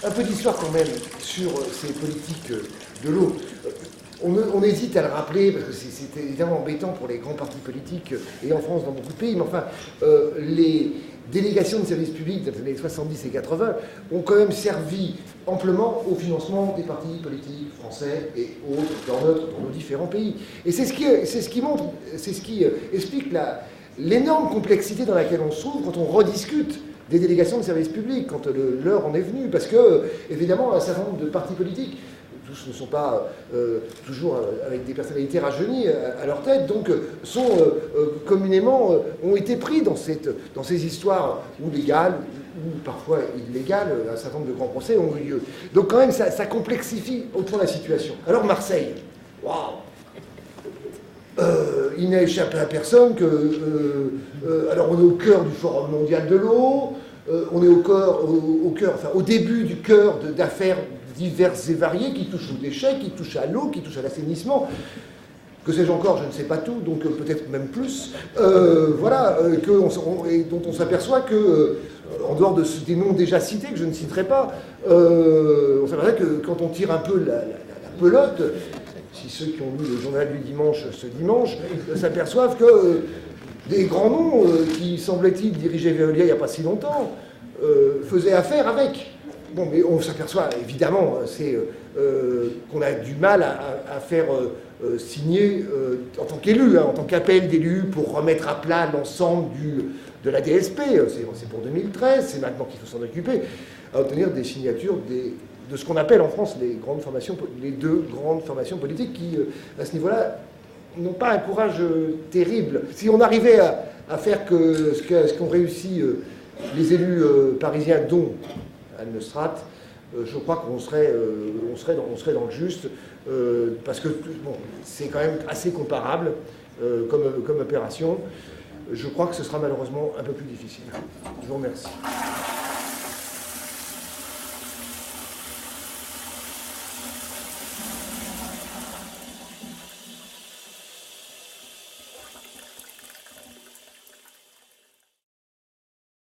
Un peu d'histoire quand même sur ces politiques de l'eau. On hésite à le rappeler parce que c'est évidemment embêtant pour les grands partis politiques et en France dans beaucoup de pays, mais enfin, les délégations de services publics dans les années 70 et 80 ont quand même servi amplement au financement des partis politiques français et autres dans nos différents pays. Et c'est ce qui explique l'énorme complexité dans laquelle on se trouve quand on rediscute des délégations de services publics, quand l'heure en est venue, parce que, évidemment, un certain nombre de partis politiques, tous ne sont pas toujours avec des personnalités rajeunies à leur tête, donc sont communément, ont été pris dans ces histoires, ou légales, ou parfois illégales, un certain nombre de grands procès ont eu lieu. Donc quand même, ça complexifie autant la situation. Alors Marseille, waouh, il n'a échappé à personne que... alors on est au cœur du Forum mondial de l'eau, on est au début du cœur d'affaires diverses et variées qui touchent aux déchets, qui touchent à l'eau, qui touchent à l'assainissement. Que sais-je encore, je ne sais pas tout, donc peut-être même plus. Voilà, dont on s'aperçoit que, en dehors des noms déjà cités, que je ne citerai pas, on s'aperçoit que quand on tire un peu la pelote, si ceux qui ont lu le journal du dimanche ce dimanche s'aperçoivent que des grands noms qui, semblait-il, dirigeaient Veolia il n'y a pas si longtemps, faisaient affaire avec. Bon, mais on s'aperçoit, évidemment, qu'on a du mal à faire signer, en tant qu'élu, en tant qu'appel d'élu, pour remettre à plat l'ensemble de la DSP, c'est pour 2013, c'est maintenant qu'il faut s'en occuper, à obtenir des signatures de ce qu'on appelle en France les deux grandes formations politiques qui, à ce niveau-là, n'ont pas un courage terrible. Si on arrivait à faire ce qu'ont réussi les élus parisiens, dont Anne Neustadt, je crois qu'on serait dans le juste, parce que bon, c'est quand même assez comparable comme opération. Je crois que ce sera malheureusement un peu plus difficile. Je vous remercie.